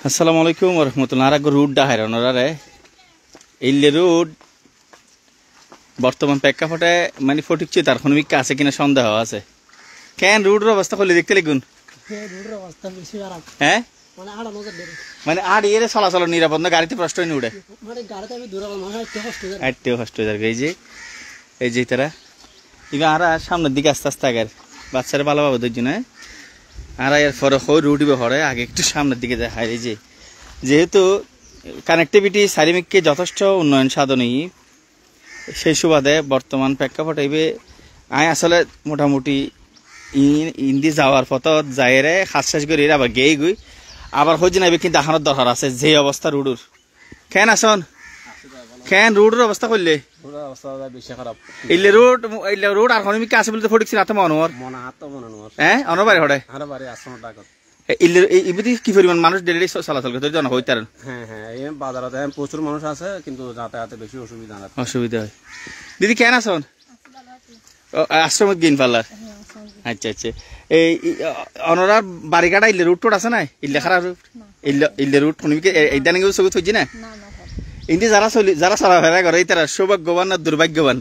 আসসালামু আলাইকুম ওয়া রাহমাতুল্লাহ। আর রুট ডাহার ওনারে ইল্লে রুট বর্তমান প্রেক্ষাপটে মানে ফটিকছে তার কোনো বিক্কা আছে কিনা সন্দেহ আছে। কেন রুটের অবস্থা করলে দেখতে লাগুন রুটের অবস্থা বেশি খারাপ। হ্যাঁ মানে আড়া নজর দেবে মানে আর এর চলাচল নিরাপদ না, গাড়িতে প্রশ্ন হয়ে উঠে মানে গাড়িতে আমি দূরে গেলাম মানে আটতেও কষ্ট হয়ে যাবে। এই যে তারা এবার আর সামনের দিকে আস্তে আস্তে আগের বাচ্চারা ভালোভাবে ধরছি না আর এর পরে হই রুটিবে হরে আগে একটু সামনের দিকে দেখায়। এই যে যেহেতু কানেক্টিভিটি চারিমিককে যথেষ্ট উন্নয়ন সাধনই সেই সুবাদে বর্তমান প্রেক্ষাপটে আয় আসলে মোটামুটি ইন্দি যাওয়ার পথত যাইরে হাস করি আবার গেই গুই আবার হচ্ছে না কিন্তু দেখানোর দরকার আছে যে অবস্থা রুডুর। কেন আসন কেন রুডের অবস্থা করলে বেশি খারাপ ইল্লে রুট আর হনিমিকে আছে বলতে ফটিকছি না তো মনোর হ্যাঁ অনবারে হড়ে ইল্লে ইবিদি কি পরিমাণ মানুষ ডেলি চলাচল করতে জন হইতার। হ্যাঁ হ্যাঁ এই বাজারে প্রচুর মানুষ আছে কিন্তু যাতায়াতে বেশি অসুবিধা হয়। দিদি কেন আসন আশ্রমত গিন পাল্লার? আচ্ছা আচ্ছা এই অনরার বাড়িঘাটা ইল্লে রুট টোট আছে না ইল্লে খারাপ রুট ইল্লে রুট হনিমিকে এইদানে কেউ চোখ থইছি না ইন্দি যারা চলাফেরা করে তারা সৌভাগ্যবান না দুর্ভাগ্যবান?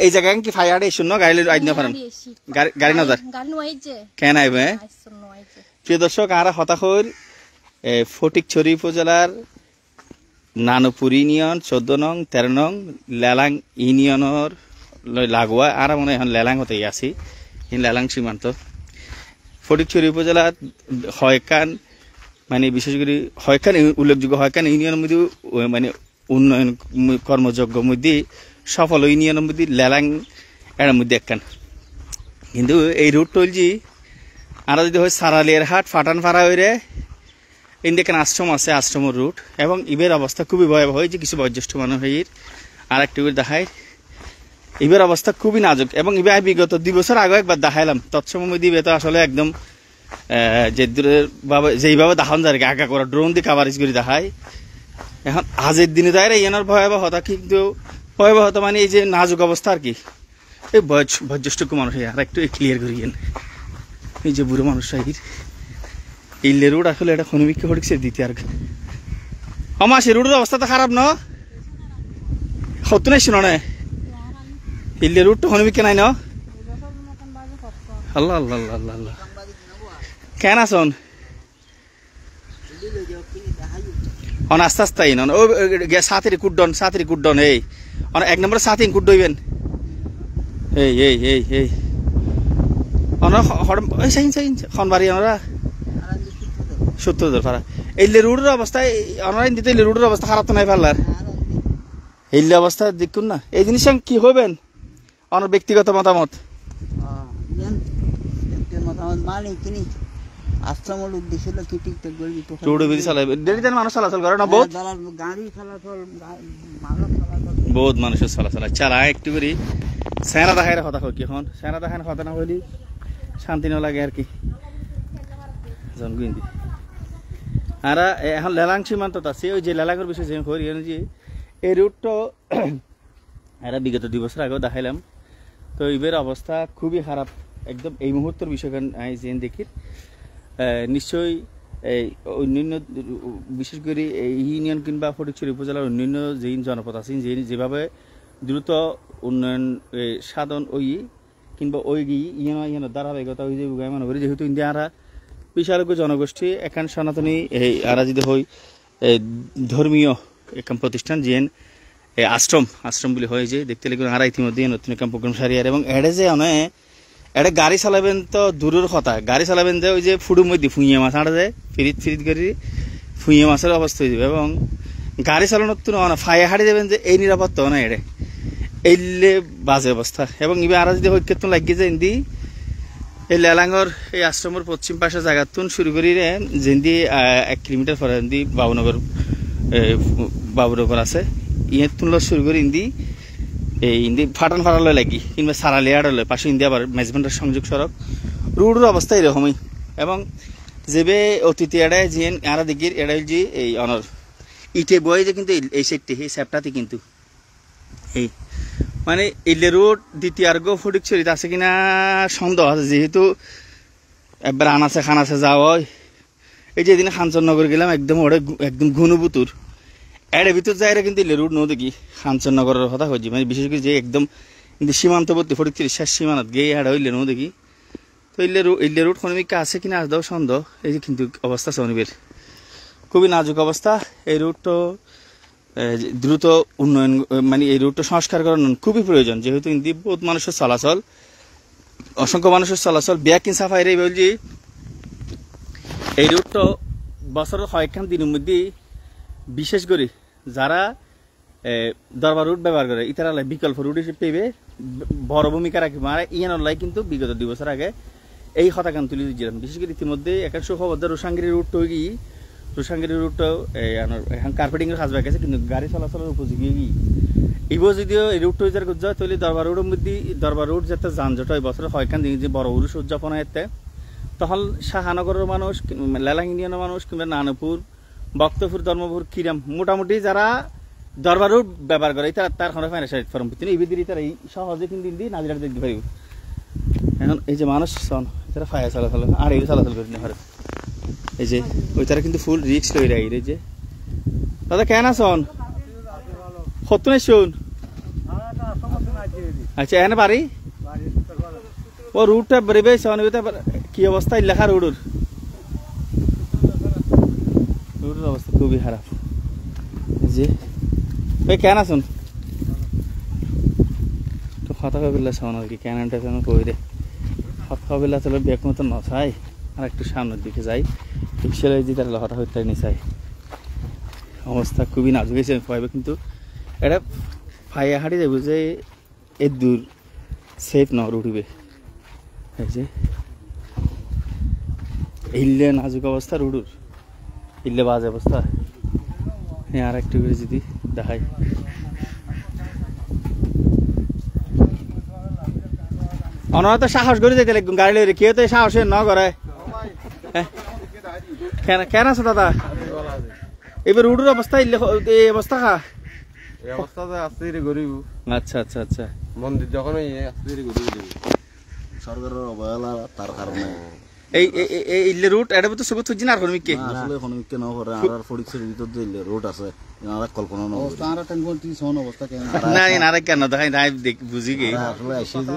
এই জায়গা কি ফায়ার শূন্য গাড়ি আইন পারেন গাড়ি নজার কেন আইবে? প্রিয় দর্শক আর হতাশর ফটিকছড়ি উপজেলার নানুপুর ইউনিয়ন 14 নং 13 নং লেলাং ইউনিয়নের লাগোয়া আর মনে এখন লেলাং হতে আছি লেলাং সীমান্ত ফটিকছড়ি উপজেলার হয়কান মানে বিশেষ করে হয়কান উল্লেখযোগ্য হয়কান ইউনিয়নের মধ্যে মানে উন্নয়ন কর্মযোগ্য মধ্যে সফল ইউনিয়নের মধ্যে লেলাং এর মধ্যে একখান। কিন্তু এই রুট টলজি আর যদি হয় সারালিয়ার হাট ফাটান ফাড়া হয়ে এখানে আশ্রম আছে আশ্রমের রুট এবং ইবের অবস্থা খুবই ভয়াবহ হয়েছে। কিছু বয়োজ্যেষ্ঠ মানুষ আর একটু দেখায় ইবের অবস্থা খুবই নাজুক এবং ইবে বিগত 2 বছর আগে একবার দেখাইলাম তৎসময় দিবে তো আসলে একদম যেইভাবে দেখান যায় আঁকা করা ড্রোন দিয়ে কাভারেজ করে দেখায়। এখন আজের দিনে দাঁড়িয়ে এনার ভয়াবহতা কিন্তু ভয়াবহতা মানে এই যে নাজুক অবস্থা আর কি এই বয়োজ্যেষ্ঠ মানুষ আর একটু ক্লিয়ার করিয়েন এই যে বুড়ো মানুষ ইল্লে রোড আসলে এটা খনিবিক্ষে হটিকছে দিতে আর আমার সে রোডের অবস্থা তো খারাপ ন হতো নাই শুনো না ইল্লে রোড তো খনিবিক্ষে নাই ন আল্লাহ আল্লাহ আল্লাহ আল্লাহ কেন আসন আস্তে আস্তে ও সাথের কুড্ডন এই 1 নম্বর সাথে কুড দইবেন এই এই এই এই খনবাড়ি আমরা 70 ভাড়া ইল্লে রোডের অবস্থায় অনলাইন দিতে ইল্লে রোডের অবস্থা খারাপ তো নাই পারলার ইল্লে অবস্থা দেখুন না এই জিনিস কি হবেন অনার ব্যক্তিগত মতামত মানুষ চলাচল করে না বহুত মানুষের চলাচল চালা একটু করি সেনা দেখায় কথা হয় কি এখন সেনা দেখায় কথা না হইলি শান্তি না লাগে আর কি জনগুইন্দি আর এখন লেলাং সীমান্ত আছে ওই যে লেলাংয়ের বিষয় যে করি যে এই রুটটা এরা বিগত 2 বছর আগেও দেখাইলাম তো এবার অবস্থা খুবই খারাপ একদম এই মুহূর্তের বিষয়খান যে দেখি নিশ্চয়ই এই অন্যান্য বিশেষ করে এই ইউনিয়ন কিংবা ফটিকছড়ি উপজেলার অন্যান্য যে জনপদ আছেন যেভাবে দ্রুত উন্নয়ন সাধন ওই কিংবা ওই ইউনিয়নের ধারাবাহিকতা ওই যে মনে করি যেহেতু ইন্ডিয়ারা বিশাল জনগোষ্ঠী এখান সনাতনী এই আরা যদি হই ধর্মীয় একম প্রতিষ্ঠান যেন আশ্রম বলে হয় যে দেখতে লাগবে আর ইতিমধ্যে নতুন একম প্রোগ্রাম সারিয়ার এবং এড়ে যে অনেক এটা গাড়ি চালাবেন তো দূরের কথা গাড়ি চালাবেন যে ওই যে ফুডুর মধ্যে ফুঁইয়ে মাছ আড়া যায় ফিরিত করে ফুঁইয়ে মাছের অবস্থা হয়ে যাবে এবং গাড়ি চালানোর তো না ফাইয়া হারিয়ে দেবেন যে এই নিরাপত্তা না এড়ে এইলে বাজে অবস্থা এবং এবার আর যদি ঐক্যত্ব লাগিয়ে যায় ইন্দি এই লেলাঙ্গর এই আশ্রমের পশ্চিম পাশে জায়গাতুন শুরু করি যেদি 1 কিলোমিটার পরে ইন্দি বাবুনগর আছে ইয়ে তুনলো শুরু করি ইন্দি এই ইন্দি ফাটান ফাটালে লাগি কিংবা সারালিয়াড়লে পাশে ইন্দি আবার মেজবান্ডার সংযোগ সড়ক রোডের অবস্থা এরকমই এবং যেবে অতিথি এড়ায় যে আরা দিকির এড়াই যে এই অনর ইটে বয়ে যে কিন্তু এই সাইডটি এই স্যাপটাতে কিন্তু এই মানে ইল্লে রোড দ্বিতীয় ফটিকছড়িতে আছে কিনা সন্দেহ আছে যেহেতু একবার আনাচে খানাচে যাওয়া হয়। এই যে এদিন খানচরনগর গেলাম একদম ওটা একদম ঘনবুতুর এর ভিতর যাই কিন্তু ইলে রুট নো দেখি খানচরনগরের কথা কইছি মানে বিশেষ করে যে একদম কিন্তু সীমান্তবর্তী ফটিকছড়ি শেষ সীমানাত গিয়ে এড়া হইলে নো দেখি। তো ইলে রুট খনিবিকা আছে কিনা আজ দাও সন্দেহ। এই যে কিন্তু অবস্থা শনিবের খুবই নাজুক অবস্থা। এই রুটটো দ্রুত উন্নয়ন মানে এই রুটটা সংস্কার করানো খুবই প্রয়োজন, যেহেতু ইন্দি বহুত মানুষের চলাচল, অসংখ্য মানুষের চলাচল ব্যাকিং সাফাই রে বলছি। এই রুটটা বছরের কয়েকখান দিনের মধ্যে বিশেষ করে যারা দরবার রুট ব্যবহার করে ইতারালাই বিকল্প রুট হিসেবে পেবে বড় ভূমিকা রাখবে। আর ইয়ানলাই কিন্তু বিগত 2 বছর আগে এই হতাকান তুলে দিয়েছিলাম। বিশেষ করে ইতিমধ্যে একটা সুখবর রোসাঙ্গিরি রুট তৈরি, রোসাঙ্গিরি রুটটাও এখন কার্পেটিংয়ের কাজ হয়ে গেছে, কিন্তু গাড়ি চলাচলের উপযোগী এবার যদিও এই রুট তৈরি করতে হয় তাহলে দরবার রোডের মধ্যে দরবার রোড যাতে যানজট হয় বছরের কয়েকখান দিন যে বড় উরুষ উদযাপন হয় তখন শাহানগরের মানুষ, লেলাং ইউনিয়নের মানুষ কিংবা নানপুর, বক্তপুর, ধর্মপুর, কিরাম মোটামুটি যারা দরবার রোড ব্যবহার করে তার ফাইন্যান্সিয়াল ফর্ম কিন্তু এই বিধি তারা এই সহজে কিন্তু দিন নাজিরা দেখতে পারিব। এখন এই যে মানুষ তারা ফায়ার চলাচল আর এই চলাচল করে পারে। এই যে ওই তারা কিন্তু ফুল রিক্স লই রাই। এই যে দাদা কেন আছন কত নাই শুন? আচ্ছা এনে বাড়ি ও রুটটা বেড়ে কি অবস্থা লেখা রুটের অবস্থা খুবই খারাপ। যে ভাই কেন আসুন তো কথা কবিল্লা শোন আর কি ক্যানটা কেন কই রে কথা কবিল্লা চলে ব্যাগ মতো ন চাই আর একটু সামনের দিকে যাই পিছলে যে তার কথা হইতে নি চাই। অবস্থা খুবই নাজুক হয়েছে পাইবে, কিন্তু এটা ফাইয়া হাঁটি যাবো যে এর দূর সেফ ন উঠিবে। এই যে ইল্লে নাজুক অবস্থা রুডুর, ইল্লে বাজে অবস্থা। হ্যাঁ আর একটু করে যদি দেখাই অনারা তো সাহস করে যেতে লাগবে গাড়ি লইরে, কেউ তো সাহস ন করে। কেন আছো দাদা? এবার রুডুর অবস্থা ইল্লে এই অবস্থা খা এই অবস্থাতে আস্তে ধীরে গরিব। আচ্ছা আচ্ছা আচ্ছা মন্দির যখন আস্তে ধীরে গরিব সরকারের অবহেলা তার কারণে এই ইল্লে রুট এটা তো সবুজ হচ্ছে না আর হরমিককে আসলে হনুমিককে ন করে আর ফরিকছড়ির ভিতর যে রোড আছে আর কল্পনা ন অবস্থা আর টেন কোন সন অবস্থা কেন না না আর কেন দেখাই নাই দেখ বুঝি কি আসলে আইসি যে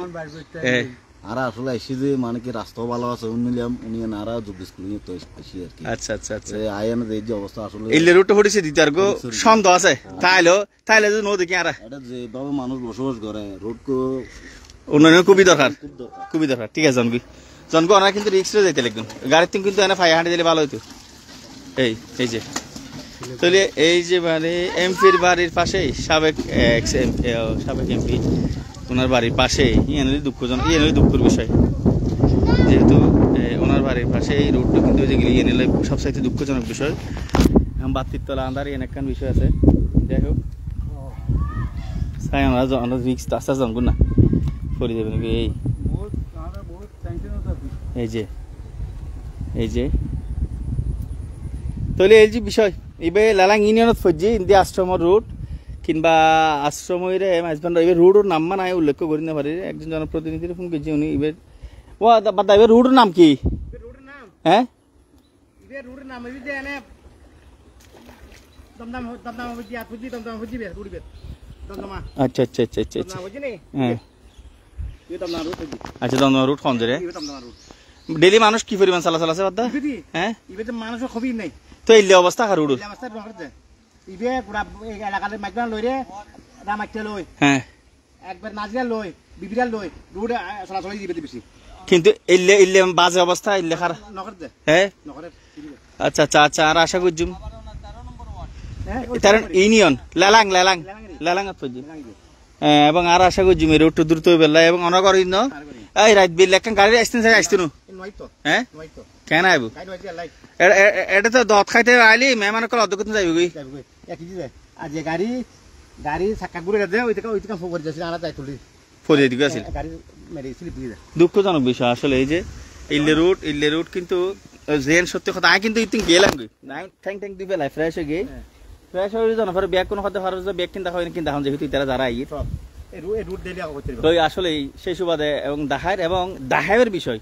আর আসলে আইসি যে মানে কি রাস্তাও ভালো আছে উন্নয়ন উনিয়ন আর যোগ স্কুল নিয়ে তো আইসি আর কি। আচ্ছা আচ্ছা আচ্ছা আইন যে অবস্থা আসলে ইল্লে রুট হড়িছে দিতে আর গো সন্দেহ আছে তাইলে যে নো দেখি আর এটা যেভাবে মানুষ বসবাস করে রোড কো উন্নয়ন খুবই দরকার খুবই দরকার। ঠিক আছে জনগো ওনারা কিন্তু রিক্সে যাইতে লাগবেন গাড়ির থেকে কিন্তু এনে ফাইয়া হাঁটি দিলে ভালো হইতো। এই যে তাহলে এই যে মানে এমপির বাড়ির পাশেই সাবেক এমপি ওনার বাড়ির পাশেই ইয়ে দুঃখের বিষয়, যেহেতু ওনার বাড়ির পাশে এই রোডটা কিন্তু ইয়ে নিলে সবচাইতে দুঃখজনক বিষয়। বাতির আন্ধার এনে একখান বিষয় আছে। যাই হোক চাই আমরা রিক্স আস্তে আস্তে জানবো না ফরি যাবে নাকি। এই যে তাহলে এই যে বিষয় এবার লালাং ইউনিয়নত ফজি ইন্দি আশ্রমের রুট কিংবা আশ্রমের মাঝবান্ধ এবার রুটের নাম মানে উল্লেখ করি না পারি। একজন জনপ্রতিনিধির ফোন করছি উনি এবার ও বাদা এবার রুটের নাম কি? হ্যাঁ আচ্ছা আচ্ছা আচ্ছা আচ্ছা আচ্ছা হ্যাঁ আচ্ছা দমদমা রুট কোন জায়গায় ডেলি মানুষ কি পরিমাণ চলাচল আছে বাদা? হ্যাঁ মানুষের খবর নাই তো এই অবস্থা আর রুট হ্যাঁ একবার নাজিরা লই বিবিরা লই রোড চলাচল দিবে বেশি, কিন্তু ইল্লে বাজে অবস্থা ইল্লে খারাপ হ্যাঁ। আচ্ছা আচ্ছা আচ্ছা আর আশা করছুম তার ইউনিয়ন লেলাং লেলাং লেলাং এবং আর আশা করছুম এই রোডটা দ্রুত বেলা এবং অনগর এই রাত বিল একখান গাড়ি আসতেন আসতেন হ্যাঁ কেন আইব এটা তো দত খাইতে আইলি মেহমান কল অধ্যক্ষ যাইব আর যে গাড়ি গাড়ি চাকা ঘুরে গেছে ওই থেকে ফোন যাচ্ছে আর যাই তুলি ফরিয়ে দিকে আছিল গাড়ি মেরে স্লিপ দিয়ে যায়। দুঃখজনক বিষয় আসলে এই যে ইল্লে রুট কিন্তু জেন সত্যি কথা আমি কিন্তু ইতিং গেলাম ঠ্যাং ঠ্যাং দিবে লাই ফ্রেশ হয়ে গিয়ে ফ্রেশ হয়ে জানো পরে ব্যাগ কোনো কথা ফার ব্যাগ কিনতে হয় কিনতে এখন যেহেতু তারা যারা আই তো আসলে সেই সুবাদে এবং দাহায়ের বিষয়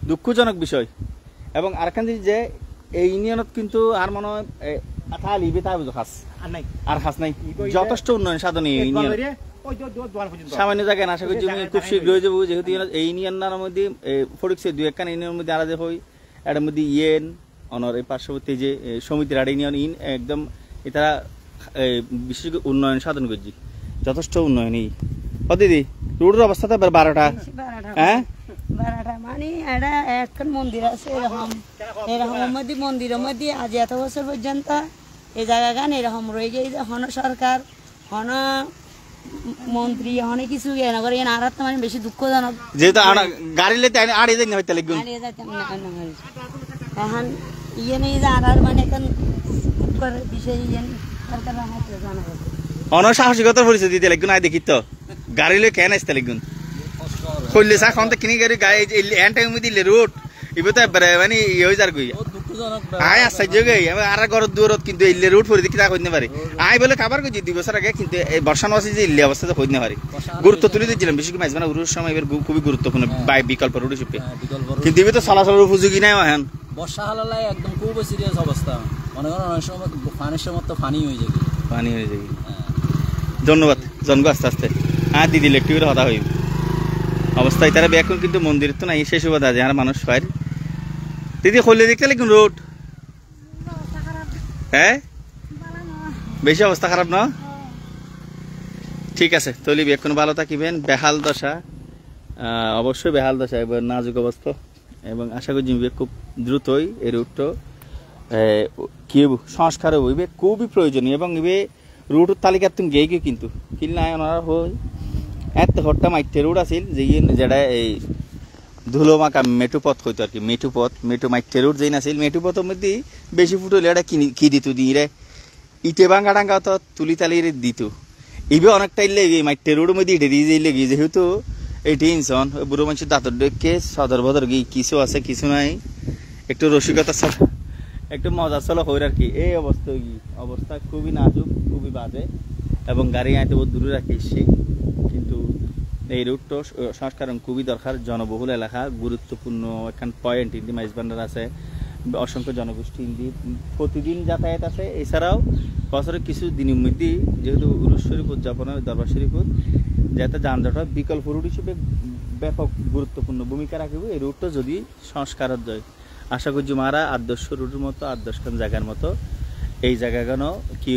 দুঃখজনক বিষয়। এবং আরেকখান জিনিস যে এই ইউনিয়নত কিন্তু আর মনে হয় লিবে তাই খাস আর নাই আর খাস নাই, যথেষ্ট উন্নয়ন সাধন এই ইউনিয়ন। ওই দোয়ান পর্যন্ত সামান্য জায়গায় আশা করছি খুব শীঘ্র হয়ে যাবো, যেহেতু এই ইউনিয়নের মধ্যে ফরিকছে দুই একখান ইউনিয়নের মধ্যে আলাদা হই, এটার মধ্যে ইয়েন অনর এই পার্শ্ববর্তী যে সমিতির আড়ে ইউনিয়ন একদম এটা বিশেষ উন্নয়ন সাধন করছি, যথেষ্ট উন্নয়ন। এই ও দিদি রোডের অবস্থা তো এবার 12টা, হ্যাঁ 12টা মানে এটা এখন মন্দির আছে এরকম মধ্যে মন্দিরের মধ্যে আজ এত বছর পর্যন্ত এই জায়গা এরকম রয়ে গিয়ে হন সরকার হন মন্ত্রী হনে কিছু না করে আর মানে বেশি দুঃখজনক, যেহেতু গাড়ি লেতে আড়ে যাই না হইতে লিখুন এখন ইয়ে নেই যে আর মানে এখন বিষয় ইয়ে সরকার জানা অনর সাহসিকতার পরিচয় দিতে লিখুন। আয় দেখি তো গাড়ি লই কেন আসতে লিখুন খুললে চা খাওয়া কিনি গাড়ি গাড়ি এন টাইম দিলে রোড এবার তো মানে ইয়ে হয়ে যার গই আয় আশ্চর্য গই আর ঘর দূরত কিন্তু ইল্লে রোড পরে দেখি তা করতে পারে। আয় বলে খাবার গেছি 2 বছর আগে, কিন্তু এই বর্ষানো আছে যে ইল্লে অবস্থা করতে পারে। গুরুত্ব তুলে দিচ্ছিলাম বিশেষ করে মাঝ মানে উরুর সময় এবার খুবই গুরুত্বপূর্ণ বিকল্প রোড হিসেবে, কিন্তু এবার তো চলাচলের উপযোগী নাই এখন। বর্ষা হালায় একদম খুব সিরিয়াস অবস্থা, মনে করেন অনেক সময় পানির সময় তো পানি হয়ে যাবে, পানি হয়ে যাবে। ধন্যবাদ জনগো আস্তে আস্তে হ্যাঁ দিদি ইলেকট্রিকের হতা হইব অবস্থা তারা এখন কিন্তু মন্দির তো নাই সেই সুবাদ আছে আর মানুষ হয় দিদি খুললে দেখতে লিখুন রোড, হ্যাঁ বেশি অবস্থা খারাপ না? ঠিক আছে তলিবি এখন ভালো থাকিবেন। বেহাল দশা, অবশ্যই বেহাল দশা এবার নাজুক অবস্থা, এবং আশা করি খুব দ্রুতই এই রুটটা কি সংস্কার হইবে খুবই প্রয়োজনীয়। এবং এবে রুটের তালিকার তুমি গিয়ে কিন্তু কিল নাই ওনারা হই এত হট্টা মাইটে রুট আছিল যেটা এই ধুলো মাকা মেটুপথ হইতো আর কি, মেটু মাইটে রুট যেই নাছিল মেটুপথের মধ্যে বেশি ফুট হলে এটা কি দিত দিয়ে ইটে ভাঙ্গা টাঙ্গা তো তুলি তালি দিত। ইবে অনেকটা লেগে মাইটে রুটের মধ্যে ইটে দিয়ে লেগে যেহেতু এই টেনশন বুড়ো মানুষের দাঁতর ডেকে সদর বদর গিয়ে কিছু আছে কিছু নাই, একটু রসিকতা একটু মজা চলো হই আর কি। এই অবস্থা খুবই নাজুক খুবই বাজে, এবং গাড়ি আইতে বহু দূরে রাখিছি, কিন্তু এই রুটটা সংস্কারণ খুবই দরকার। জনবহুল এলাকা, গুরুত্বপূর্ণ এখান পয়েন্ট ইন্দি মাইজ ভান্ডার আছে, অসংখ্য জনগোষ্ঠী ইন্দি প্রতিদিন যাতায়াত আছে। এছাড়াও বছরের কিছু দিনের মধ্যে যেহেতু উরুস শরীফ উদযাপনের দরবার শরীফ যাতে যানজট বিকল্প রুট হিসেবে ব্যাপক গুরুত্বপূর্ণ ভূমিকা রাখবে এই রুটটা যদি সংস্কারত যায়। আশা করছি মারা আদর্শ রুটের মতো আদর্শখান জায়গার মতো এই জায়গাগুলো কি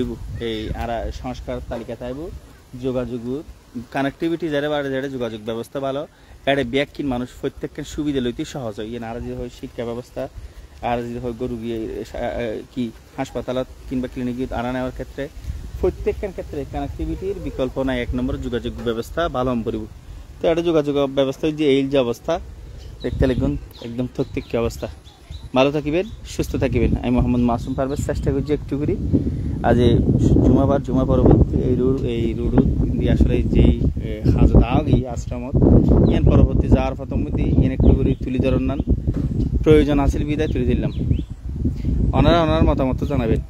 এই আর সংস্কার তালিকা থাকব। যোগাযোগ কানেক্টিভিটি যারা বাড়ে যারা যোগাযোগ ব্যবস্থা ভালো, এটা ব্যাকিন মানুষ প্রত্যেককে সুবিধা লইতে সহজ হয়। আর যদি হয় শিক্ষা ব্যবস্থা, আর যদি হয় গরু গিয়ে কি হাসপাতালত কিংবা ক্লিনিকে আনা নেওয়ার ক্ষেত্রে প্রত্যেকখান ক্ষেত্রে কানেক্টিভিটির বিকল্প নাই। 1 নম্বর যোগাযোগ ব্যবস্থা ভালো করিব। তো এটা যোগাযোগ ব্যবস্থা যে এই যে অবস্থা দেখতে লিখুন একদম থকথকে অবস্থা। ভালো থাকিবেন, সুস্থ থাকিবেন। আমি মোহাম্মদ মাসুম পারভেজ চেষ্টা করছি একটু করি আজ জুমা পরবর্তী এই রুড দিয়ে আসলে যেই হাজত আগি আশ্রমত ইয়ান পরবর্তী যাওয়ার প্রথমতি ইয়ান একটু করে তুলি ধরনান প্রয়োজন আছে বিদায় তুলে দিলাম। ওনার মতামত জানাবেন।